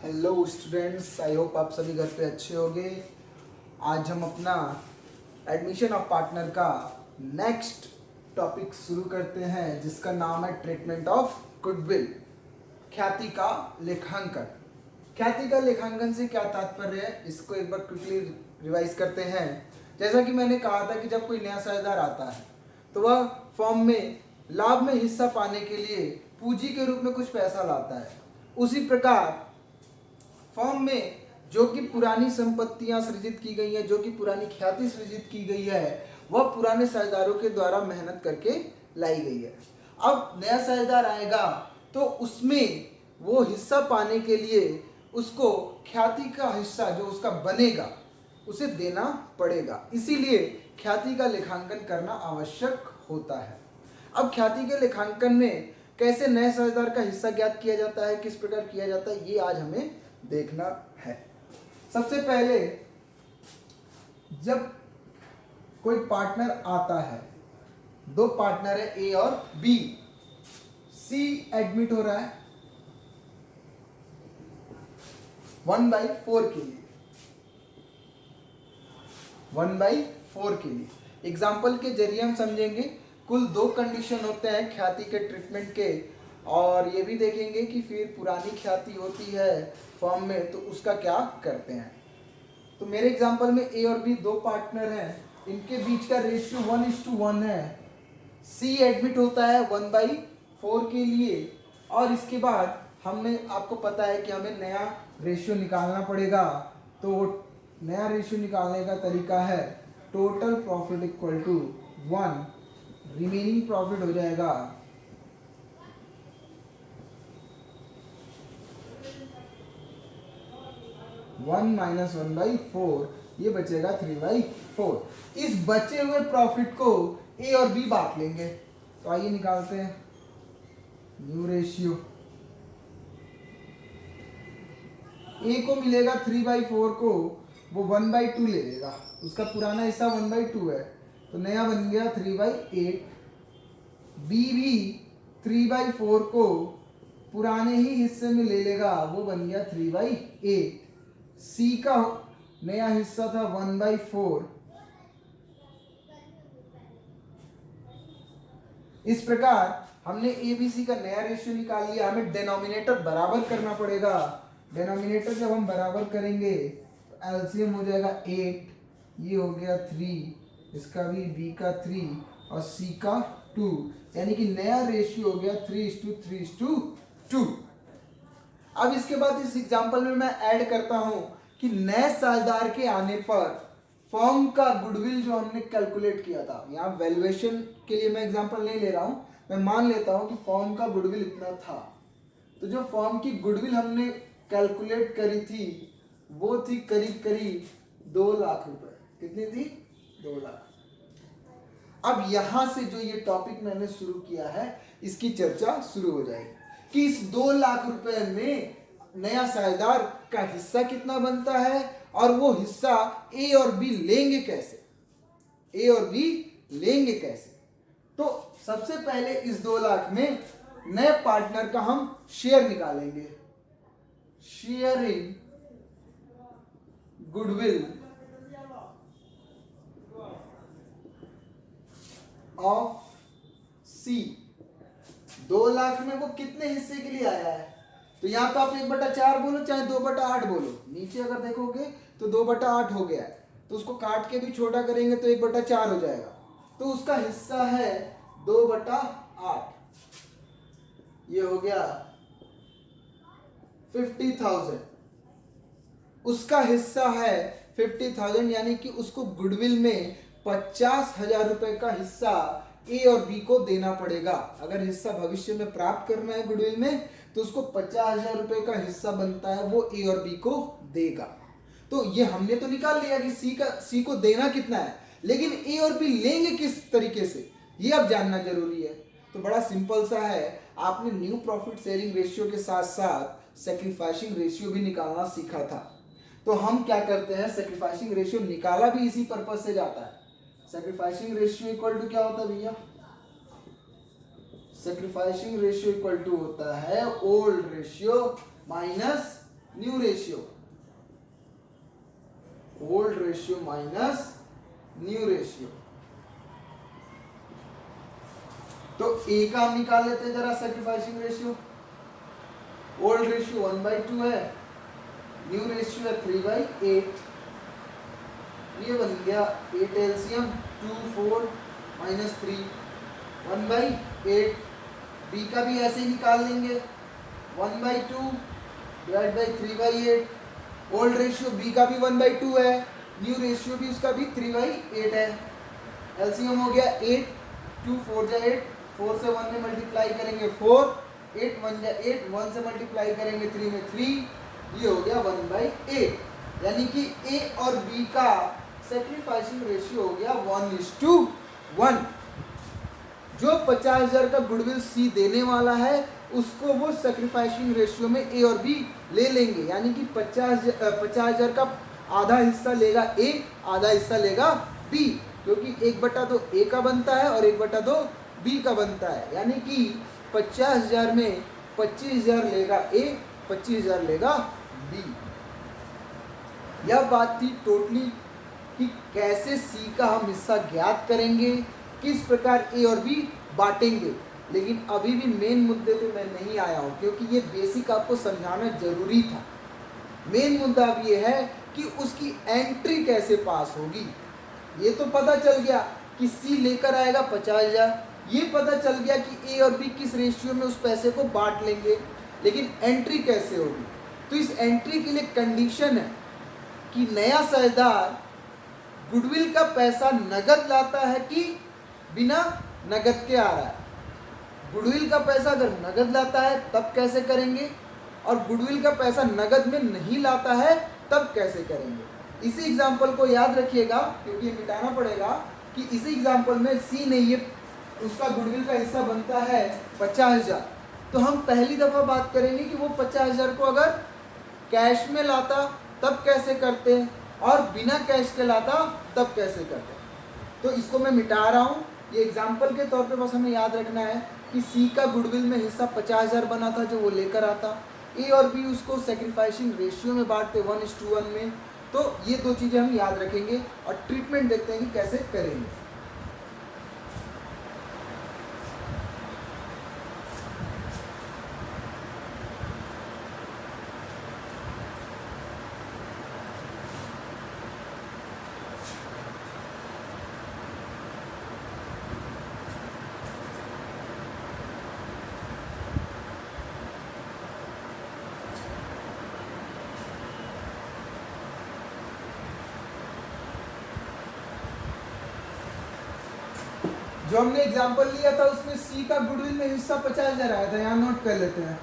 Hello students, I hope आप सभी घर पे अच्छे होंगे। आज हम अपना एडमिशन ऑफ पार्टनर का नेक्स्ट टॉपिक शुरू करते हैं, जिसका नाम है ट्रीटमेंट ऑफ गुडविल, ख्याति का लेखांकन। ख्याति का लेखांकन से क्या तात्पर्य है, इसको एक बार क्विकली रिवाइज करते हैं। जैसा कि मैंने कहा था कि जब कोई नया साझेदार आता है तो वह फर्म में लाभ में हिस्सा पाने के लिए पूंजी के रूप में कुछ पैसा लाता है। उसी प्रकार फर्म में जो कि पुरानी संपत्तियां सृजित की गई है, जो कि पुरानी ख्याति सृजित की गई है, वह पुराने साझेदारों के द्वारा मेहनत करके लाई गई है। अब नया साझेदार आएगा तो उसमें वो हिस्सा पाने के लिए उसको ख्याति का हिस्सा जो उसका बनेगा उसे देना पड़ेगा। इसीलिए ख्याति का लेखांकन करना आवश्यक होता है। अब ख्याति के लेखांकन में कैसे नए साझेदार का हिस्सा ज्ञात किया जाता है, किस प्रकार किया जाता है, ये आज हमें देखना है। सबसे पहले जब कोई पार्टनर आता है, दो पार्टनर है ए और बी, सी एडमिट हो रहा है 1/4 के लिए, 1/4 के लिए। एग्जाम्पल के जरिए हम समझेंगे कुल 2 कंडीशन होते हैं ख्याति के ट्रीटमेंट के, और ये भी देखेंगे कि फिर पुरानी ख्याति होती है फॉर्म में तो उसका क्या करते हैं। तो मेरे एग्जाम्पल में ए और बी 2 पार्टनर हैं, इनके बीच का रेशियो 1:1 है। सी एडमिट होता है 1/4 के लिए, और इसके बाद हमने आपको पता है कि हमें नया रेशियो निकालना पड़ेगा। तो नया रेशियो निकालने का तरीका है total profit equal to 1, remaining profit हो जाएगा 1 - 1/4, ये बचेगा 3/4। इस बचे हुए प्रॉफिट को ए और बी बांट लेंगे। तो आइए निकालते हैं न्यू रेशियो। ए को मिलेगा 3/4 को वो 1/2 ले लेगा, उसका पुराना हिस्सा 1/2 है तो नया बन गया 3/8। बी भी 3/4 को पुराने ही हिस्से में ले लेगा, वो बन गया 3/8। सी का नया हिस्सा था 1/4। इस प्रकार हमने एबीसी का नया रेशियो निकाल लिया। हमें डिनोमिनेटर बराबर करना पड़ेगा। डिनोमिनेटर जब हम बराबर करेंगे तो एलसीएम हो जाएगा 8, ये हो गया 3, इसका भी बी का 3 और सी का 2, यानी कि नया रेशियो हो गया 3:3:2। अब इसके बाद इस एग्जांपल में मैं ऐड करता हूं कि नए साझेदार के आने पर फर्म का गुडविल जो हमने कैलकुलेट किया था, यहाँ वैल्यूएशन के लिए मैं एग्जांपल नहीं ले रहा हूं, मैं मान लेता हूं कि फर्म का गुडविल इतना था। तो जो फर्म की गुडविल हमने कैलकुलेट करी थी वो थी करीब करीब 2 लाख रुपए। कितनी थी? 2 लाख। अब यहां से जो ये टॉपिक मैंने शुरू किया है इसकी चर्चा शुरू हो जाएगी कि इस 2 लाख रुपए में नया साझेदार का हिस्सा कितना बनता है और वो हिस्सा ए और बी लेंगे कैसे, ए और बी लेंगे कैसे। तो सबसे पहले इस 2 लाख में नए पार्टनर का हम शेयर निकालेंगे। शेयर इन गुडविल ऑफ सी। 2 लाख में वो कितने हिस्से के लिए आया है, तो यहाँ तो आप 1/4 बोलो चाहे 2/8 बोलो, नीचे अगर देखोगे तो 2/8 हो गया है, तो उसको काट के भी छोटा करेंगे तो 1/4 हो जाएगा। तो उसका हिस्सा है 2/8, ये हो गया 50,000। उसका हिस्सा है 50,000, यानी कि उसको गुडविल में 50,000 रुपए का हिस्सा ए और बी को देना पड़ेगा। अगर हिस्सा भविष्य में प्राप्त करना है गुडविल में तो उसको 50,000 रुपए का हिस्सा बनता है, वो ए और बी को देगा। तो ये हमने तो निकाल लिया कि सी को देना कितना है, लेकिन ए और बी लेंगे किस तरीके से ये अब जानना जरूरी है। तो बड़ा सिंपल सा है, आपने न्यू प्रॉफिट शेयरिंग रेशियो के साथ साथ सैक्रिफाइसिंग रेशियो भी निकालना सीखा था। तो हम क्या करते हैं, सैक्रिफाइसिंग रेशियो निकाला भी इसी पर्पज से जाता है। सैक्रिफाइसिंग रेशियो इक्वल टू क्या होता है भैया? सैक्रिफाइसिंग रेशियो इक्वल टू होता है old ratio minus new ratio, old ratio minus new ratio. तो ए का हम निकाल लेते हैं जरा सैक्रिफाइसिंग रेशियो। ओल्ड रेशियो 1/2 है, न्यू रेशियो है 3/8। ये बन गया 8 एलसीएम 2 4 माइनस 3 1/8। बी का भी ऐसे ही निकाल लेंगे 1/2 divide by 3/8। Old ratio B का भी 1/2 है, न्यू रेशियो भी उसका भी 3/8 है। एलसीएम हो गया 8, 2 4 जा 8, 4 से 1 में मल्टीप्लाई करेंगे 4, 8 1 जा 8, 1 से मल्टीप्लाई करेंगे 3 में 3, ये हो गया 1/8। यानी कि ए और बी का सैक्रिफाइसिंग रेशियो हो गया 1:1। जो 50,000 का गुडविल सी देने वाला है उसको वो सैक्रिफाइसिंग रेशियो में ए और बी ले लेंगे, यानी कि 50,000 का आधा हिस्सा लेगा ए, आधा हिस्सा लेगा बी, क्योंकि 1/2 ए का बनता है और 1/2 बी का बनता है। यानी कि 50,000 में 25,000 लेगा ए, 25,000 लेगा बी। यह बात थी टोटली कि कैसे सी का हम हिस्सा ज्ञात करेंगे, किस प्रकार ए और बी बांटेंगे। लेकिन अभी भी मेन मुद्दे पे मैं नहीं आया हूँ, क्योंकि ये बेसिक आपको समझाना जरूरी था। मेन मुद्दा अब ये है कि उसकी एंट्री कैसे पास होगी। ये तो पता चल गया कि सी लेकर आएगा 50,000, ये पता चल गया कि ए और बी किस रेशियो में उस पैसे को बांट लेंगे, लेकिन एंट्री कैसे होगी। तो इस एंट्री के लिए कंडीशन है कि नया साझेदार गुडविल का पैसा नगद लाता है कि बिना नगद के आ रहा है। गुडविल का पैसा अगर नगद लाता है तब कैसे करेंगे, और गुडविल का पैसा नगद में नहीं लाता है तब कैसे करेंगे। इसी एग्जाम्पल को याद रखिएगा, क्योंकि ये मिटाना पड़ेगा कि इसी एग्जाम्पल में सी ने ये उसका गुडविल का हिस्सा बनता है 50,000। तो हम पहली दफ़ा बात करेंगे कि वो 50,000 को अगर कैश में लाता तब कैसे करते हैं, और बिना कैश के लाता तब कैसे करते हैं। तो इसको मैं मिटा रहा हूँ, ये एग्जाम्पल के तौर पे बस हमें याद रखना है कि सी का गुडविल में हिस्सा 50,000 बना था जो वो लेकर आता, ए और बी उसको सैक्रिफाइसिंग रेशियो में बांटते 1:1 में। तो ये दो चीज़ें हम याद रखेंगे और ट्रीटमेंट देखते हैं कि कैसे करेंगे। जो हमने एग्जाम्पल लिया था उसमें सी का गुडविल में हिस्सा 50,000 आया था, यहाँ नोट कर लेते हैं,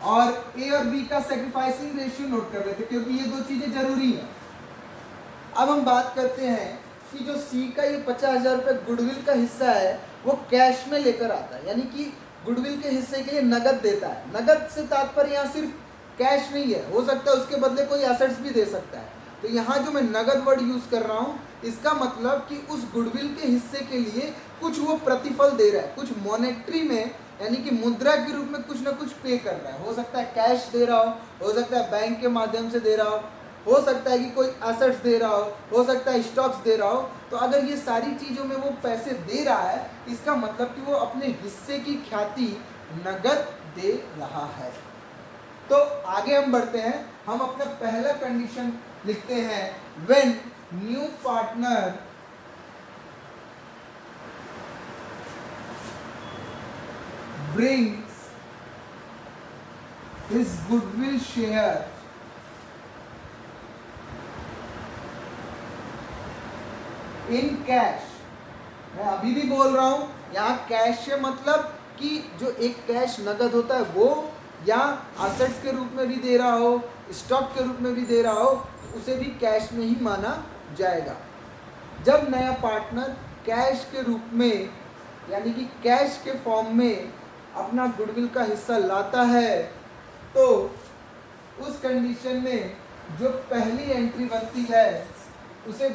और ए और बी का सैक्रिफाइसिंग रेशियो नोट कर लेते हैं, क्योंकि ये दो चीजें जरूरी हैं। अब हम बात करते हैं कि जो सी का ये 50,000 रुपये गुडविल का हिस्सा है वो कैश में लेकर आता है, यानी कि गुडविल के हिस्से के लिए नगद देता है। नगद से तात्पर्य यहाँ सिर्फ कैश नहीं है, हो सकता है उसके बदले कोई एसेट्स भी दे सकता है। तो यहाँ जो मैं नगद वर्ड यूज़ कर रहा हूँ, इसका मतलब कि उस गुडविल के हिस्से के लिए कुछ वो प्रतिफल दे रहा है, कुछ मॉनेटरी में, यानी कि मुद्रा के रूप में कुछ ना कुछ पे कर रहा है। हो सकता है कैश दे रहा हो सकता है बैंक के माध्यम से दे रहा हो सकता है कि कोई एसेट्स दे रहा हो सकता है स्टॉक्स दे रहा हो। तो अगर ये सारी चीज़ों में वो पैसे दे रहा है, इसका मतलब कि वो अपने हिस्से की ख्याति नगद दे रहा है। तो आगे हम बढ़ते हैं, हम अपना पहला कंडीशन लिखते हैं, when new partner brings his goodwill share in cash। मैं अभी भी बोल रहा हूं, यहाँ कैश से मतलब कि जो एक कैश नगद होता है वो, या एसेट्स के रूप में भी दे रहा हो, स्टॉक के रूप में भी दे रहा हो, उसे भी कैश में ही माना जाएगा। जब नया पार्टनर कैश के रूप में, यानी कि कैश के फॉर्म में अपना गुडविल का हिस्सा लाता है, तो उस कंडीशन में जो पहली एंट्री बनती है उसे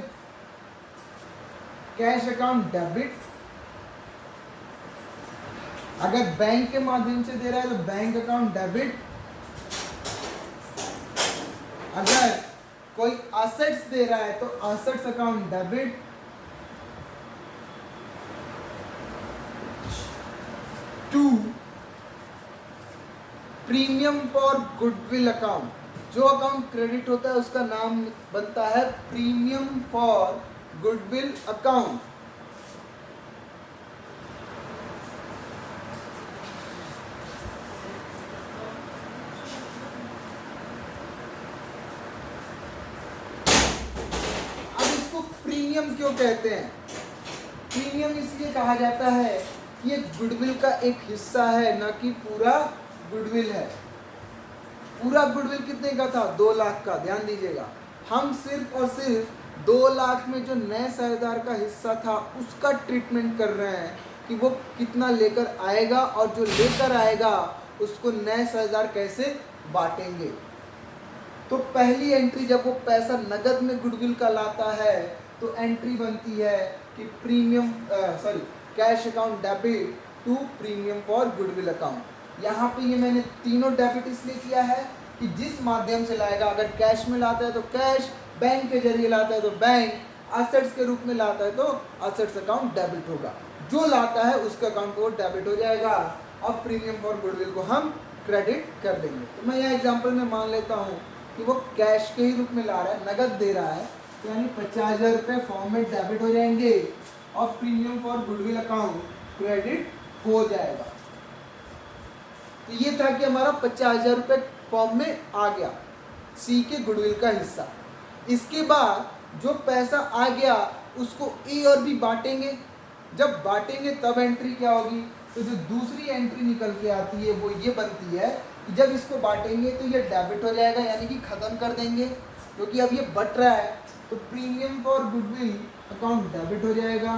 कैश अकाउंट डेबिट, अगर बैंक के माध्यम से दे रहा है तो बैंक अकाउंट डेबिट, अगर कोई असेट्स दे रहा है तो assets account debit, to premium for goodwill account, जो अकाउंट क्रेडिट होता है उसका नाम बनता है premium for goodwill account. Premium क्यों कहते हैं? प्रीमियम इसलिए कहा जाता है कि ये गुडविल का एक हिस्सा है, ना कि पूरा गुडविल है। पूरा गुडविल कितने का था? 2 लाख का। ध्यान दीजिएगा, हम सिर्फ और सिर्फ 2 लाख में जो नए साझेदार का हिस्सा था उसका ट्रीटमेंट कर रहे हैं कि वो कितना लेकर आएगा और जो लेकर आएगा उसको नए साझेदार कैसे बांटेंगे। तो पहली एंट्री जब वो पैसा नगद में गुडविल का लाता है तो एंट्री बनती है कि cash account debit to premium for goodwill account. यहाँ पे ये मैंने तीनों डेबिट इसलिए किया है कि जिस माध्यम से लाएगा, अगर कैश में लाता है तो कैश, बैंक के जरिए लाता है तो बैंक, असेट्स के रूप में लाता है तो असेट्स अकाउंट डेबिट होगा। जो लाता है उसका अकाउंट वो डेबिट हो जाएगा और प्रीमियम फॉर गुडविल को हम क्रेडिट कर देंगे। तो मैं यह एग्जाम्पल में मान लेता हूँ कि वो कैश के ही रूप में ला रहा है, नगद दे रहा है, यानी 50,000 रुपये फॉर्म में डेबिट हो जाएंगे और premium for goodwill account credit हो जाएगा। तो ये था कि हमारा 50,000 रुपये फॉर्म में आ गया, सी के गुडविल का हिस्सा। इसके बाद जो पैसा आ गया उसको ए और बी बांटेंगे। जब बांटेंगे तब एंट्री क्या होगी? तो जो दूसरी एंट्री निकल के आती है वो ये बनती है कि जब इसको बांटेंगे तो ये डेबिट हो जाएगा, यानी कि ख़त्म कर देंगे, क्योंकि अब ये बट रहा है। तो premium for goodwill account debit हो जाएगा।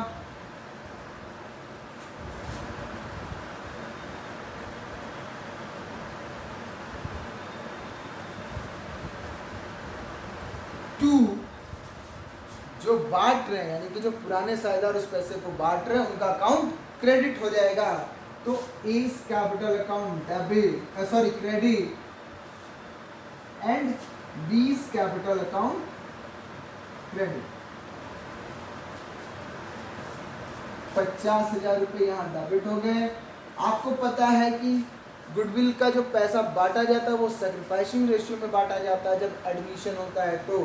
टू जो बांट रहे हैं, यानी कि जो पुराने साझेदार उस पैसे को बांट रहे हैं, उनका अकाउंट क्रेडिट हो जाएगा। तो A's capital account debit credit and B's capital account credit. 50,000 रुपये यहाँ डेबिट हो गए। आपको पता है कि गुडविल का जो पैसा बांटा जाता है वो सैक्रिफाइसिंग रेशियो में बांटा जाता है जब एडमिशन होता है। तो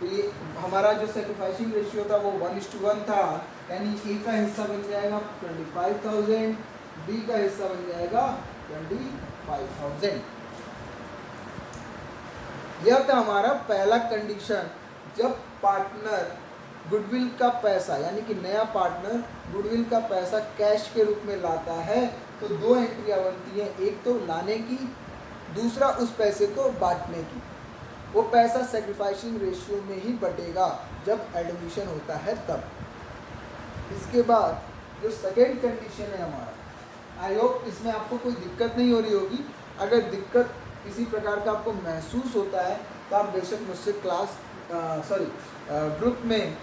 ये हमारा जो सैक्रिफाइसिंग रेशियो था वो 1:1 था, यानी ए का हिस्सा बन जाएगा 25,000, बी का हिस्सा बन जाएगा 25,000। यह था हमारा पहला कंडीशन। जब पार्टनर गुडविल का पैसा, यानी कि नया पार्टनर गुडविल का पैसा कैश के रूप में लाता है तो 2 एंट्रियाँ बनती हैं, एक तो लाने की, दूसरा उस पैसे को बांटने की। वो पैसा सैक्रिफाइसिंग रेशियो में ही बटेगा जब एडमिशन होता है तब। इसके बाद जो सेकेंड कंडीशन है हमारा, आई होप इसमें आपको कोई दिक्कत नहीं हो रही होगी। अगर दिक्कत किसी प्रकार का आपको महसूस होता है तो आप बेशक मुझसे ग्रुप में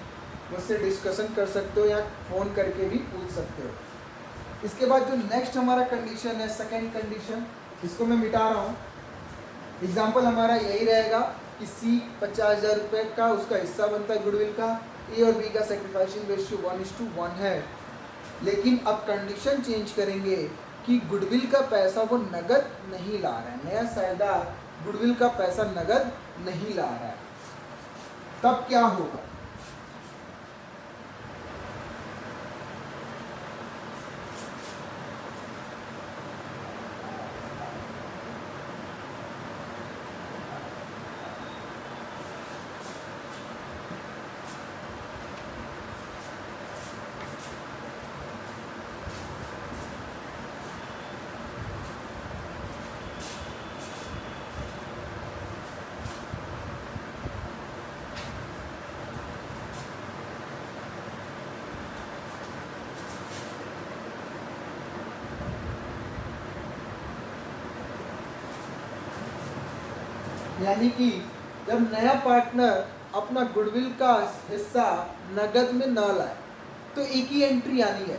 मुझसे डिस्कशन कर सकते हो या फ़ोन करके भी पूछ सकते हो। इसके बाद जो नेक्स्ट हमारा कंडीशन है, सेकेंड कंडीशन, इसको मैं मिटा रहा हूँ। एग्जाम्पल हमारा यही रहेगा कि सी 50,000 रुपये का उसका हिस्सा बनता है गुडविल का, ए और बी का सैक्रिफाइसिंग रेशियो 1:1 है। लेकिन अब कंडीशन चेंज करेंगे कि गुडविल का पैसा वो नगद नहीं ला रहा है, नया साझेदार गुडविल का पैसा नगद नहीं ला रहा है। तब क्या होगा? यानी कि जब नया पार्टनर अपना गुडविल का हिस्सा नगद में न लाए तो एक ही एंट्री आनी है।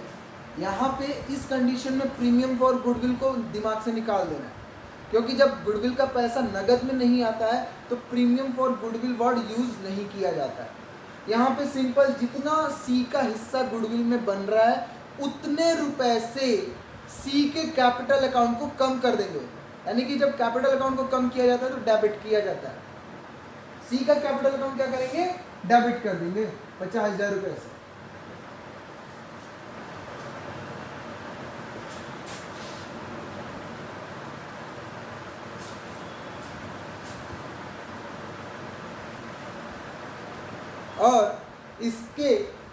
यहाँ पे इस कंडीशन में प्रीमियम फॉर गुडविल को दिमाग से निकाल देना है क्योंकि जब गुडविल का पैसा नगद में नहीं आता है तो premium for goodwill word use नहीं किया जाता है। यहाँ पे सिंपल जितना सी का हिस्सा गुडविल में बन रहा है उतने रुपए से सी के कैपिटल अकाउंट को कम कर देंगे। यानी कि जब कैपिटल अकाउंट को कम किया जाता है तो डेबिट किया जाता है। सी का कैपिटल अकाउंट क्या करेंगे, डेबिट कर देंगे 50,000 रुपए से। और इसके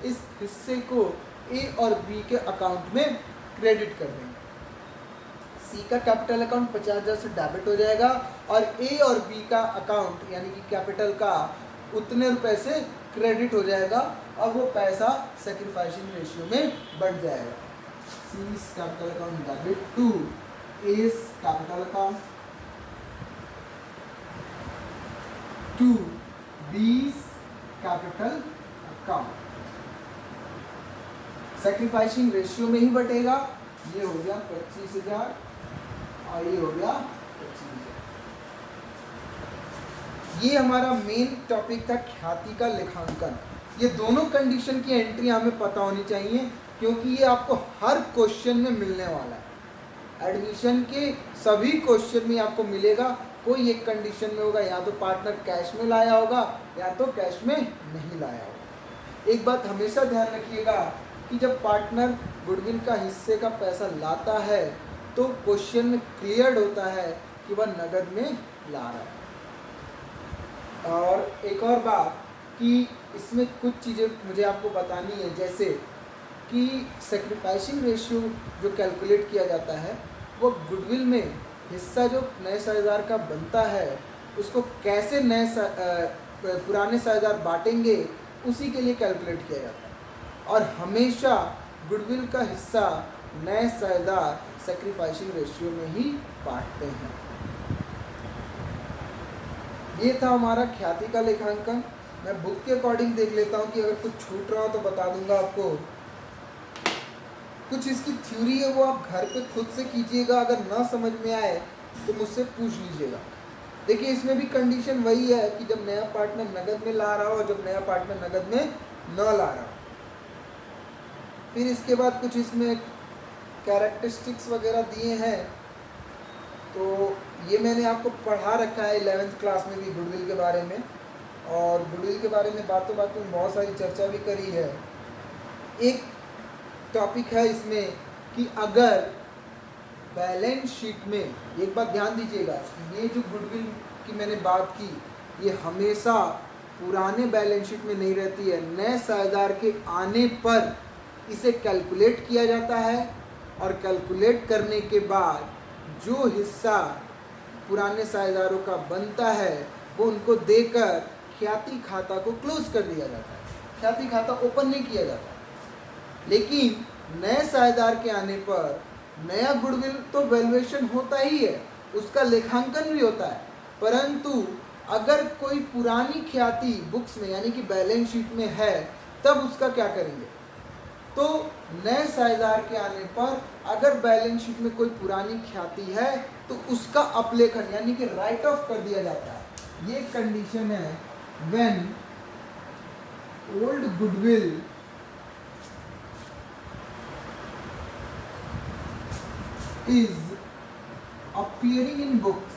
इस हिस्से को ए और बी के अकाउंट में क्रेडिट कर देंगे। सी का कैपिटल अकाउंट 50,000 से डेबिट हो जाएगा और ए और बी का अकाउंट यानी कि कैपिटल का उतने रुपए से क्रेडिट हो जाएगा और वो पैसा सैक्रिफाइसिंग रेशियो में बढ़ जाएगा। C capital account debit to A capital account to B capital account. Sacrificing ratio में ही बटेगा। ये हो गया 25,000 और ये हो गया 25,000। ये हमारा मेन टॉपिक था ख्याति का लेखांकन। ये दोनों कंडीशन की एंट्री हमें पता होनी चाहिए क्योंकि ये आपको हर क्वेश्चन में मिलने वाला है। एडमिशन के सभी क्वेश्चन में आपको मिलेगा। कोई एक कंडीशन में होगा, या तो पार्टनर कैश में लाया होगा या तो कैश में नहीं लाया होगा। एक बात हमेशा ध्यान रखिएगा कि जब पार्टनर गुडविल का हिस्से का पैसा लाता है तो क्वेश्चन में क्लियर होता है कि वह नगद में ला रहा है। और एक और बात कि इसमें कुछ चीज़ें मुझे आपको बतानी है, जैसे कि सैक्रिफाइसिंग रेशियो जो कैलकुलेट किया जाता है वो गुडविल में हिस्सा जो नए साझेदार का बनता है उसको कैसे पुराने साझेदार बांटेंगे उसी के लिए कैलकुलेट किया जाता है। और हमेशा गुडविल का हिस्सा नए साझेदार सैक्रिफाइसिंग रेशियो में ही बांटते हैं। ये था हमारा ख्याति का लेखांकन। मैं बुक के अकॉर्डिंग देख लेता हूँ कि अगर कुछ छूट रहा हो तो बता दूंगा आपको। कुछ इसकी थ्योरी है वो आप घर पे खुद से कीजिएगा, अगर ना समझ में आए तो मुझसे पूछ लीजिएगा। देखिए इसमें भी कंडीशन वही है कि जब नया पार्टनर नगद में ला रहा हो, जब नया पार्टनर नगद में न ला रहा हो। फिर इसके बाद कुछ इसमें कैरेक्टरिस्टिक्स वगैरह दिए हैं, तो ये मैंने आपको पढ़ा रखा है 11th क्लास में भी गुडविल के बारे में, और गुडविल के बारे में बातों में बहुत सारी चर्चा भी करी है। एक टॉपिक है इसमें कि अगर बैलेंस शीट में, एक बात ध्यान दीजिएगा, ये जो गुडविल की मैंने बात की ये हमेशा पुराने बैलेंस शीट में नहीं रहती है। नए साझेदार के आने पर इसे कैलकुलेट किया जाता है और कैलकुलेट करने के बाद जो हिस्सा पुराने साझेदारों का बनता है वो उनको देकर ख्याति खाता को क्लोज कर दिया जाता है। ख्याति खाता ओपन नहीं किया जाता। लेकिन नए साझेदार के आने पर नया गुडविल तो वैल्यूएशन होता ही है, उसका लेखांकन भी होता है, परंतु अगर कोई पुरानी ख्याति बुक्स में यानी कि बैलेंस शीट में है तब उसका क्या करेंगे, तो नए साझेदार के आने पर अगर बैलेंस शीट में कोई पुरानी ख्याति है तो उसका अपलेखन यानी कि राइट ऑफ कर दिया जाता है। ये कंडीशन है when old goodwill is appearing in books।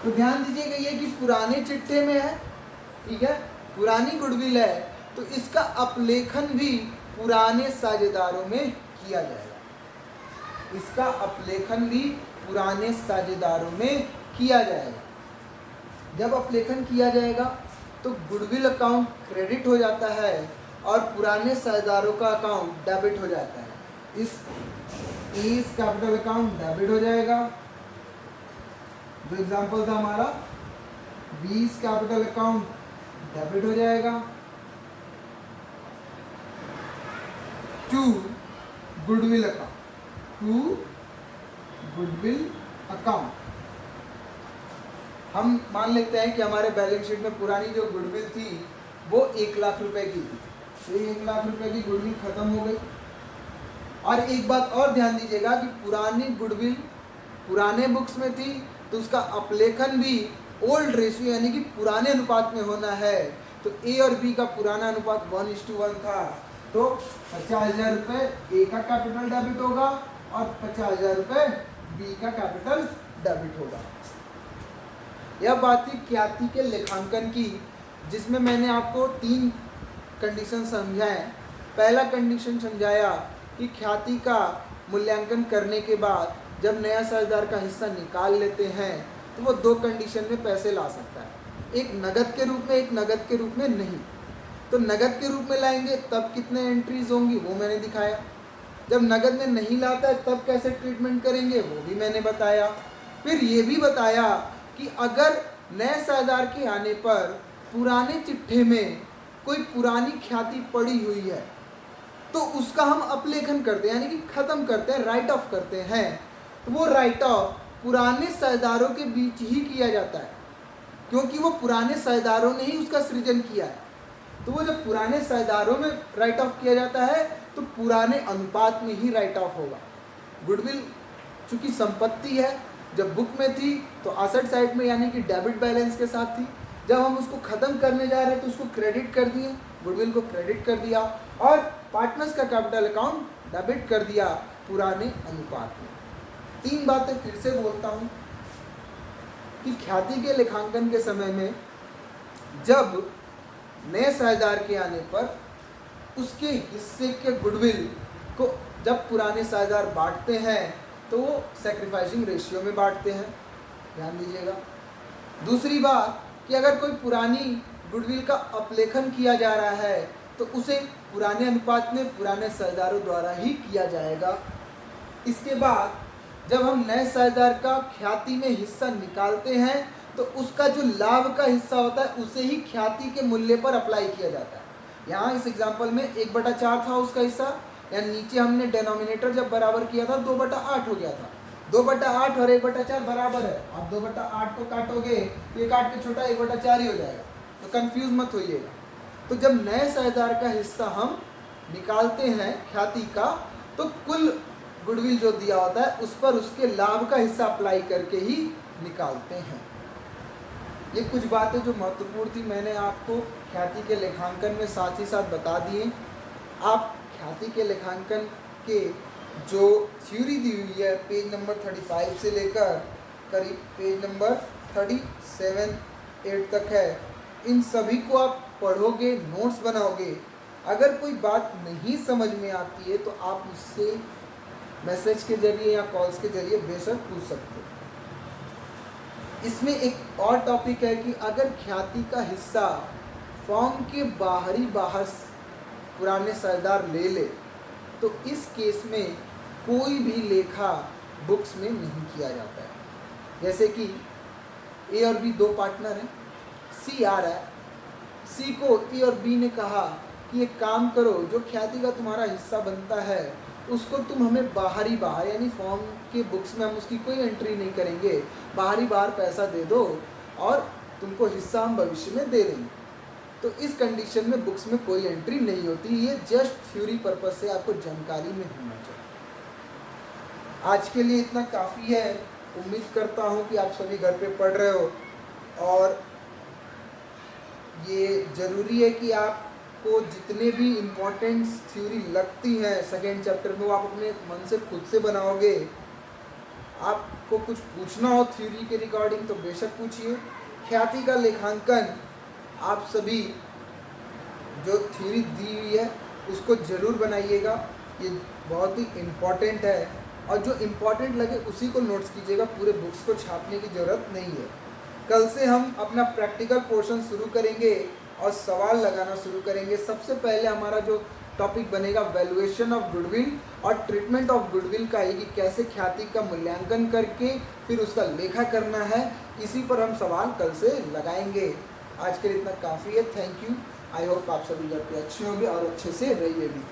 तो ध्यान दीजिएगा ये कि पुराने चिट्ठे में है, ठीक है, पुरानी गुडविल है तो इसका अपलेखन भी पुराने साझेदारों में किया जाएगा। इसका अपलेखन भी पुराने साझेदारों में किया जाएगा। जब अपलेखन किया जाएगा तो गुडविल अकाउंट क्रेडिट हो जाता है और पुराने साझेदारों का अकाउंट डेबिट हो जाता है। इस कैपिटल अकाउंट डेबिट हो जाएगा। जो एग्जांपल था हमारा 20 कैपिटल अकाउंट डेबिट हो जाएगा टू गुडविल अकाउंट। हम मान लेते हैं कि हमारे बैलेंस शीट में पुरानी जो गुडविल थी वो 1 लाख रुपए की थी। तो 1 लाख रुपए की गुडविल खत्म हो गई। और एक बात और ध्यान दीजिएगा कि पुरानी गुडविल पुराने बुक्स में थी तो उसका अपलेखन भी ओल्ड रेशियो यानी कि पुराने अनुपात में होना है। तो ए और बी का पुराना अनुपात 1:1 था, तो 50,000 रुपये ए का कैपिटल डेबिट होगा और 50,000 रुपये बी का कैपिटल डेबिट होगा। यह बात थी ख्याति के लेखांकन की, जिसमें मैंने आपको 3 कंडीशन समझाए। पहला कंडीशन समझाया कि ख्याति का मूल्यांकन करने के बाद जब नया साझेदार का हिस्सा निकाल लेते हैं तो वो 2 कंडीशन में पैसे ला सकता है, एक नगद के रूप में, एक नगद के रूप में नहीं। तो नगद के रूप में लाएंगे तब कितने एंट्रीज होंगी वो मैंने दिखाया। जब नगद में नहीं लाता है तब कैसे ट्रीटमेंट करेंगे वो भी मैंने बताया। फिर ये भी बताया कि अगर नए साझेदार के आने पर पुराने चिट्ठे में कोई पुरानी ख्याति पड़ी हुई है तो उसका हम अपलेखन करते हैं, यानी कि ख़त्म करते हैं, राइट ऑफ करते हैं। तो वो राइट ऑफ पुराने साझेदारों के बीच ही किया जाता है, क्योंकि वो पुराने साझेदारों ने ही उसका सृजन किया है। तो वो जब पुराने साझेदारों में राइट ऑफ किया जाता है तो पुराने अनुपात में ही राइट ऑफ होगा। गुडविल चूँकि संपत्ति है, जब बुक में थी तो एसेट साइड में यानी कि डेबिट बैलेंस के साथ थी। जब हम उसको ख़त्म करने जा रहे हैं तो उसको क्रेडिट कर दिए, गुडविल को क्रेडिट कर दिया और पार्टनर्स का कैपिटल अकाउंट डेबिट कर दिया पुराने अनुपात में। 3 बातें फिर से बोलता हूँ कि ख्याति के लेखांकन के समय में जब नए साझेदार के आने पर उसके हिस्से के गुडविल को जब पुराने साझेदार बांटते हैं तो वो सैक्रिफाइसिंग रेशियो में बांटते हैं, ध्यान दीजिएगा। दूसरी बात कि अगर कोई पुरानी गुडविल का अपलेखन किया जा रहा है तो उसे पुराने अनुपात में पुराने साझेदारों द्वारा ही किया जाएगा। इसके बाद जब हम नए साझेदार का ख्याति में हिस्सा निकालते हैं तो उसका जो लाभ का हिस्सा होता है उसे ही ख्याति के मूल्य पर अप्लाई किया जाता है। यहाँ इस एग्जांपल में 1/4 था उसका हिस्सा, या नीचे हमने डिनोमिनेटर जब बराबर किया था 2/8 हो गया था। 2/8 और 1/4 बराबर है। आप 2/8 को काटोगे ये काट के छोटा 1/4 ही हो जाएगा, तो कंफ्यूज मत होइएगा। तो जब नए साझेदार का हिस्सा हम निकालते हैं ख्याति का तो कुल गुडविल जो दिया होता है उस पर उसके लाभ का हिस्सा अप्लाई करके ही निकालते हैं। ये कुछ बातें जो महत्वपूर्ण थी मैंने आपको ख्याति के लेखांकन में साथ ही साथ बता दिए। आप ख्याति के लेखांकन के जो थ्योरी दी हुई है पेज नंबर 35 से लेकर करीब पेज नंबर 37-8 तक है, इन सभी को आप पढ़ोगे, नोट्स बनाओगे। अगर कोई बात नहीं समझ में आती है तो आप मुझसे मैसेज के जरिए या कॉल्स के जरिए बेशक पूछ सकते हो। इसमें एक और टॉपिक है कि अगर ख्याति का हिस्सा फॉर्म के बाहर पुराने साझेदार ले ले तो इस केस में कोई भी लेखा बुक्स में नहीं किया जाता है। जैसे कि ए और बी 2 पार्टनर हैं, सी आ रहा है, सी को ए और बी ने कहा कि एक काम करो, जो ख्याति का तुम्हारा हिस्सा बनता है उसको तुम हमें बाहर यानी फॉर्म के बुक्स में हम उसकी कोई एंट्री नहीं करेंगे, बाहर पैसा दे दो और तुमको हिस्सा हम भविष्य में दे देंगे। तो इस कंडीशन में बुक्स में कोई एंट्री नहीं होती। ये जस्ट थ्योरी पर्पस से आपको जानकारी में होना चाहिए। आज के लिए इतना काफ़ी है। उम्मीद करता हूँ कि आप सभी घर पे पढ़ रहे हो और ये ज़रूरी है कि आपको जितने भी इम्पोर्टेंट थ्योरी लगती हैं सेकेंड चैप्टर में वो आप अपने मन से खुद से बनाओगे। आपको कुछ पूछना हो थ्योरी के रिगार्डिंग तो बेशक पूछिए। ख्याति का लेखांकन आप सभी जो थ्योरी दी हुई है उसको ज़रूर बनाइएगा, ये बहुत ही इम्पॉर्टेंट है और जो इम्पॉर्टेंट लगे उसी को नोट्स कीजिएगा, पूरे बुक्स को छापने की ज़रूरत नहीं है। कल से हम अपना प्रैक्टिकल पोर्शन शुरू करेंगे और सवाल लगाना शुरू करेंगे। सबसे पहले हमारा जो टॉपिक बनेगा वैल्यूएशन ऑफ गुडविल और ट्रीटमेंट ऑफ गुडविल का है कि कैसे ख्याति का मूल्यांकन करके फिर उसका लेखा करना है। इसी पर हम सवाल कल से लगाएंगे। आज के लिए इतना काफ़ी है। Thank you. आई होप आप सभी घर पे अच्छे होंगे और अच्छे से रहिए भी।